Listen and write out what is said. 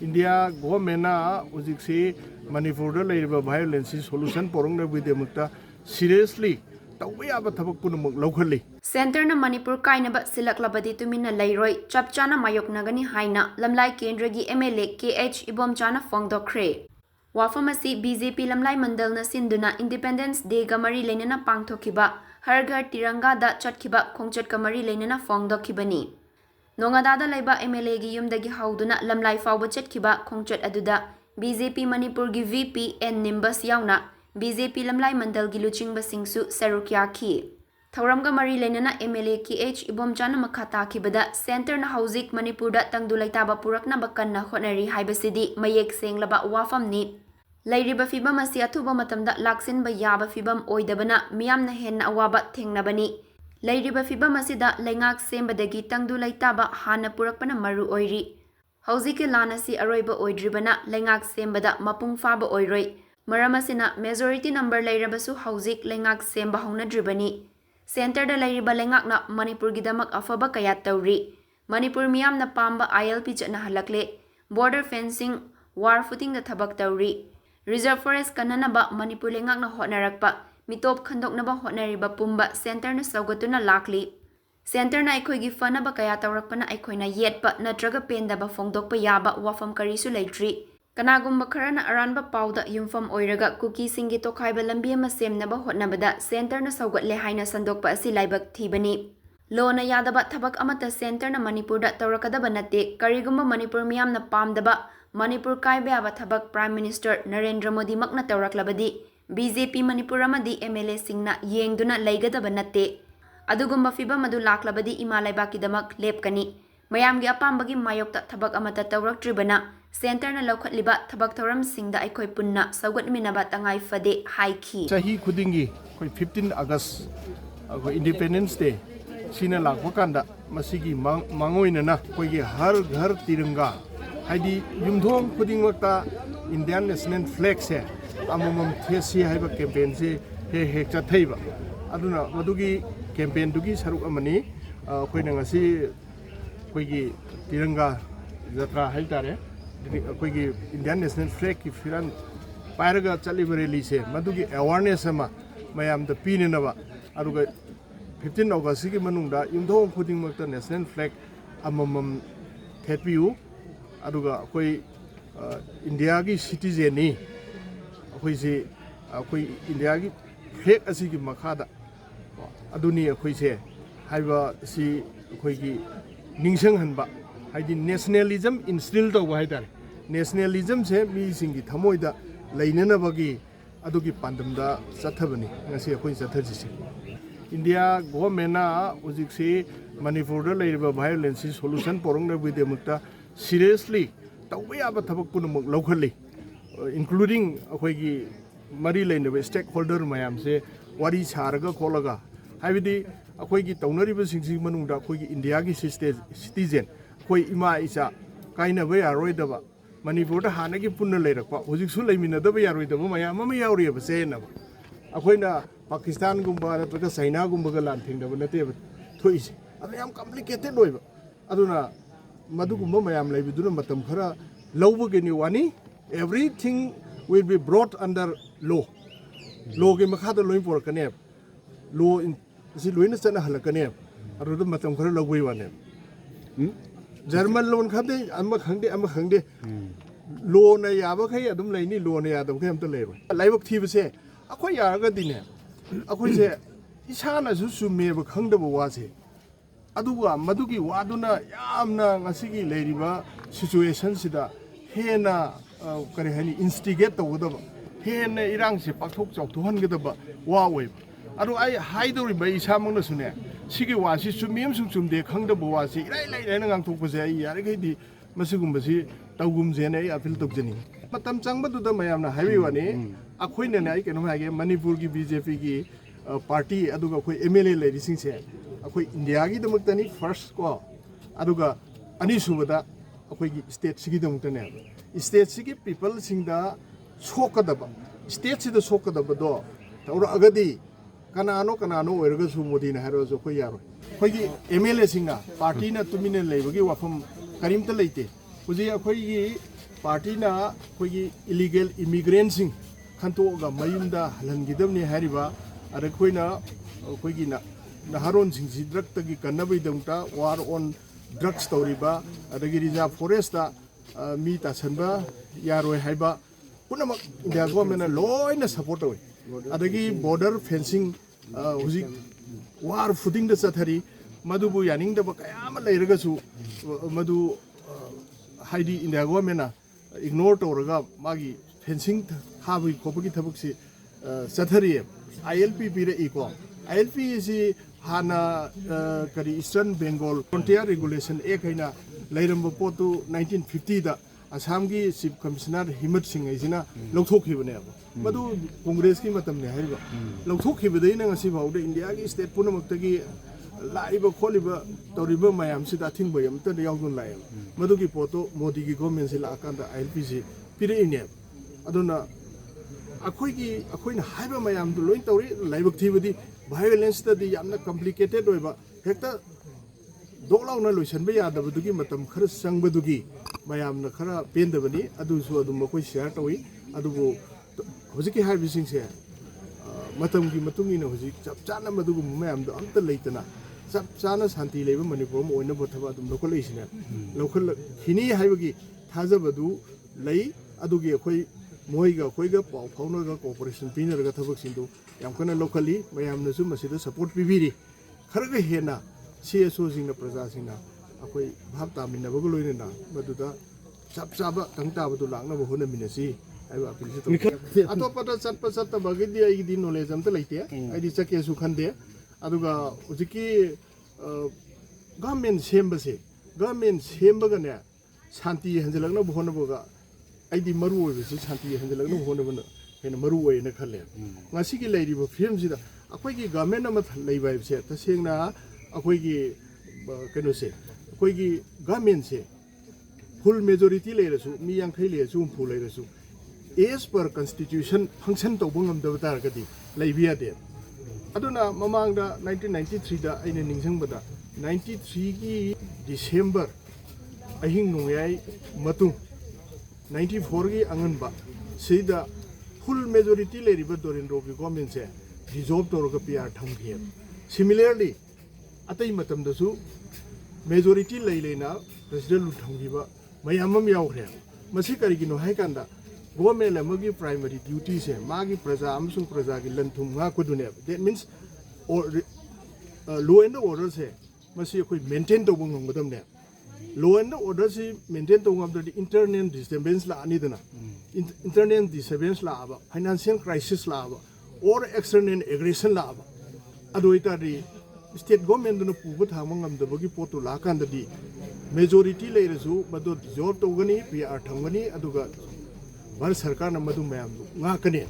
India government na ujiksi Manipur da leiriba violence solution porong with the seriously tawbe aba thabak punamuk lawkhali. Center na Manipur Kainaba Sillaklabadi Tuminna Leiroi Chap Chana Mayoknagani haina lamlai kendragi MLA KH Ibomcha na fongdokre. Wafamasi BJP lamlai mandal na sinduna Independence Day gamari lenana pangthokiba har ghar tiranga da chatkiba khongchat kamari lenana fongdokibani. Nongadada laiba MLA gi yumdagi hauduna lamlai fawba chatkiba khongchat aduda BJP Manipur gi VP N Nimbus yauna BJP lamlai mandal gi luchingba singsu sarukya ki. Thauramga mari lenana MLA KH Ibomcha na makhata kibada center na hauzik Manipur da tangdulaitaba purakna bakanna hotnari haibasidi mayek senglaba wafamni. Lairiba fibam asi athuba matamda laksinba yaba fibam oidabana miyamna henna awaba thengnabani. Lairiba fibam asida lengak sembadagi tangdulaitaba hana purakpana maru oiri. Hauzike lanasi aroiba oidribana lengak sembada mapung faba oiroi. Maramasina majority number lairabasu hauzik lengak semba haunadribani. Center da lairiba lengakna Manipur gidamak afaba kaya tawri. Manipur miyam na pamba ILP chatna halakle. Border fencing, war footing da thabak tawri. Reserve forest kananaba Manipur lengakna hotnarakpa. Mitop khandoknaba hotnariba pumba center na saugatuna lakli. Center na aikoi gi fanaba kaya tawrakpana aikoi na yetpa natraga pendaba fongdokpa yaba wafam karisu leitri. Kanagumba karana aranba pauda yumfam oiraga kuki singi tokhaiba lambi ama semnaba hotnabada center na saugatle haina sandokpa asi laibak thibani. Lona yadaba thabak amata center na Manipur da tawrakadaba natte karigumba Manipur miyam na pamdaba Manipur kaiba aba thabak Prime Minister Narendra Modi makna tawraklabadi BJP Manipur amadi MLA singna yengduna laigadaba natte. Adugumba fibam adu laklabadi imalaibakidamak lepkani. Mayamgi apambagi mayokta thabak amata tawraktribana center na laukhatliba thabak thoram singda aikoi punna saugatminaba tangai fade haiki. Chahi khudingi koi 15 August koi Independence Day sina lakwa kanda masigi mangoina na koi gi har ghar tiranga haidi yumthong khudingmakta Indian national flag se amomam thesi haiba campaign se he chathaiba aduna madugi campaign dugi saruk amani koi na ngasi koi gi tiranga jatra haitare अखोगी Indian national flag की फिरन पायरगा चलिब rally से मदुगी awareness अमा मयाम the पीनेनबा अरुगा 15 अगस्त की मनुंगदा युमथों खुदिंगमक्ता national flag अममम थेटपियु अरुगा अखोई India की citizen नि अखोई से अखोई इंडिया की फ्लैग असि की मखादा अदुनी अखोई से हाइबा सि अखोई की निंगसंग हनबा हाइदि नेशनलिज्म इंस्टिल तौबा हाइतारे नेशनलिज्म से मीसिंगी थमोइदा लैननबगी अदुगी पांदमदा चथबनी ngasi अखोइ चथजिसि इंडिया गवर्नमेंट ना उजिकसे मणिपुर दा लैरिबा वायलेंस सॉल्यूशन पोरंगना विदेमुक्ता सीरियसली तौबा याबा थबक पुनमुक लौखली इंक्लूडिंग अखोइगी मरी लैनबा स्टेक होल्डर मयाम से वारी सारगा खोलगा हाइबिदि अखोइगी तौनरिबा सिंगसि मनुंगदा अखोइगी इंडिया की सिटीजन कोई इमा इचा काइनबा यारोइदबा मणिपुर हानगी पुन्न लेरकपा हुजिकसु लेमिनदबा यारोइदबा मयाम अमा यावरियबा सेनबा अखोइना पाकिस्तान गुम्बा नत्रगा चाइना गुम्बा लानथिंदबा नतेबा थोइसे अदु याम कॉम्प्लिकेटेड ओइबा अदुना मदुगुम्बा मयाम लेबिदुना मतम खरा लौबगेनि वानी everything will be brought under law के मखादा लोइ पोरकने लॉ सि लोइना चना हलकने अदु मतम खरा लौबइ वाने जर्मन लोन खाते खंगदे लोन याबा खै अदुम लैनी लोन यादब खै हमत लेरो लाइबक थीबसे अखोय यारगदिने अखोयसे इसानासु सुमेब खंगदब वासे अदुगा मदुगी वादुना यामना ngasiगी लेरिबा सिचुएशन सिदा हेना करि हनी इंस्टिगेट तवदब हेना इरांगसे पाथोक चौथोहनगदब वा ओइ अदु आई हाइदोरिबा इसामंगना सुने सिगी वासी सुमियम सुमदे खंगदब वासी इराइ लाइना ngang आई यारगैदि मसिगुमबसि तौगुमजेने आई अपील तौजनी मतम चंगबदुदा मयामना हाइवे वानी अखोइने आई केनो हागे मणिपुर की बीजेपी की पार्टी अदुगा अखोइ एमएलए लेरिसिंगसे अखोइ इंडिया की दमक्तनी फर्स्ट को अदुगा अनिसुबदा अखोइ स्टेट सिगी दमक्तने स्टेट सिगी पीपल सिंगदा सोकदब स्टेट सिदा सोकदबदो तौर अगदी कनानो ओइरगसु मोदीना हारोजो खो यारो खोगी एमएलए सिंगा पार्टी ना तुमिने लेबगी वाफम करीमता लेते हुजी अखोगी पार्टीना कोई इलीगल इमिग्रेंट्सिंग खंतोगा मयुमदा हलनगिदमने हारिबा अरे कोइना कोई नहारोन सिंगसी ड्रग तगी कन्नबैदमता वार ऑन ड्रग्स तौरिबा अदगी रिजर्व फॉरेस्टदा मी तासनबा यारोय हाइबा पुनमक इंडिया गवर्नमेंट लोइना सपोर्ट तौइ अदगी बॉर्डर फेंसिंग हुजिक वार फुटिंग द चथरी मधुबु यानिंगदबा कयाम लैरगसु मधु हाइदी इंडिया गवर्नमेंट इग्नोर तौरगा मागी फेंसिंग हाबी खोपगी थबकसी चथरी ILP पीरे इको ILP इसी हाना करी ईस्टर्न बंगाल फ्रंटियर रेगुलेशन एक है ना लैरंब पोतु 1950 दा असम की चीफ कमिश्नर हिम्मत सिंह इसिना लौथोखिबने मधु कांग्रेस की मतम ने हाइबा लौथोखिबदै न ngasi फाउदे इंडिया की स्टेट पुनमक्तगी लाइब खोलिब तौरिब मयाम सिदा थिंग बयम त यावदुन लाय मधु की पोतो मोदी की गवर्नमेंट से लाकांदा ILP से पिरे इने अदुना अखोइना हाइबा मयाम दु लोइन तौरि लाइबक थिबदी violence तदी यामना complicated होइबा हेक्ता दोगलाउना लोइसनबे यादबदुगी मतम खर संगबदुगी मयामना खरा पेंदबनी अदुसु अदुम मखोइ शेयर तौइ अदुबो होजिकि हाइबिसिंगसे मतमगी मतुंगिना होजिक चप चाना मदुगु मयामदो अमता लेतना चप चाना शांति लेबा मणिपुर म ओइना बोथबा अदुम लोकलैसिना लोकल खिनी हाइबगी थाजबदु लई अदुगी अखोइ मोइगा खोइगा पाउ फाउनगा कोऑपरेशन पिनरगा थबकसिंदु यामकना लोकली मयामनसु मसिदा सपोर्ट पिबिरि खरगा हेना CSO सिंगना प्रजा सिंगना अखोइ भाब तामिनबगु लोइना मदुदा चप चाबा तंगताबदु लांगनबो होनमिनसि आइबा अपिलसि तो अतोपदा चटपा चटबगदि आइदि नॉलेज अमता लैते आइदि चकेसु खंदे अदुगा उजिकि गवर्नमेंट सेमबगने शांति हंजलगना होनबगा आइदि मरु ओइबसि शांति हंजलगना होनबना हेन मरु ओइना खले ngasi लैरिबो फिल्मसिदा अखोइगी गवर्नमेंट अमा लैबाइबसे तसेंगना अखोइगी कनोसे अखोइगी गवर्नमेंट से फुल मेजॉरिटी लेरसु मी यांखै लेसु फुल लेरसु एज पर कॉन्स्टिट्यूशन फंक्शन तौबो ngमदब तारगदि लैबिया दे अदुना ममांगदा 1993 दा आइना निंगसंबदा 93 की डिसेंबर अहिंग नोयाई मतुंग 94 की अंगनबा सिदा फुल मेजॉरिटी लेरिबा दोरेंद्रो की गवर्नमेंट से डिजॉल्व तौरगा PR थंगिए सिमिलरली अतई मतमदसु मेजॉरिटी लेना प्रेसिडेंट लुथंगिबा मयामम यावख्रे मसी करिगिनो हाइकांदा गवर्नमेंट अमगी प्राइमरी ड्यूटी से मागी प्रजा अमसुंग प्रजा की लंथुम nga कुदुने that means law and order से मसी कोई मेंटेन तौबो ngमगदमने लॉ एंड ऑर्डर से मेंटेन तौगमदि इंटरनल डिस्टर्बेंस ला अनिदना इंटरनल डिस्टर्बेंस लाबा फाइनेंशियल क्राइसिस लाबा और एक्सटर्नल एग्रेशन लाबा अदोइतारी स्टेट गवर्नमेंट पुब थामंगमदबगी पोतु लाकांददी मेजॉरिटी लेरसु मदो डिजॉल्व तौगनी PR थंगनी अदुगा भारत सरकार न मदु मयाम ngakane